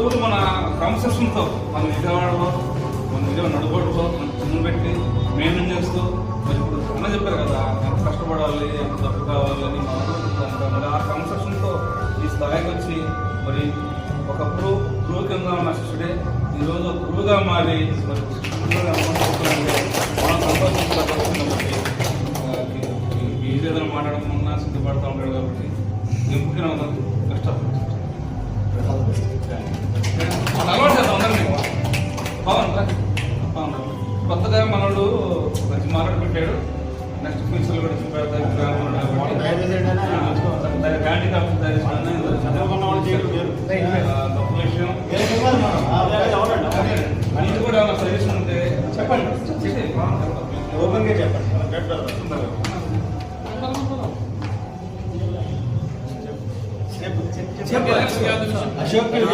రోజు మన క్రమశిక్షణతో మన విజయవాడలో నడుబడుతో మన చిన్న పెట్టి మెయింటైన్ చేస్తూ మరి ఇప్పుడు అన్న చెప్పారు కదా ఎంత కష్టపడాలి ఎంత డబ్బు కావాలని మరి ఆ క్రమశిక్షణతో ఈ స్థాయికి వచ్చి మరి ఒకప్పుడు గురువు కింద ఉన్న శిష్యుడే ఈరోజు గురువుగా మారి మరి మనం సంతోషించాలి. ఏదైనా మాట్లాడకుండా సిద్ధపడుతూ ఉంటాడు కాబట్టి ఎంపిక కష్టపడుతుంది. అలవాటు చేద్దాం అందరినీ. కొత్తగా మనోడు మంచి మార్కెట్ పెట్టాడు. నెక్స్ట్ ఫ్యూచర్లో కూడా క్యాంటీన్ ఆఫీస్ గొప్ప విషయం. ఇది కూడా సజెషన్ ఉంటే చెప్పండి, ఓపెన్గా చెప్పండి.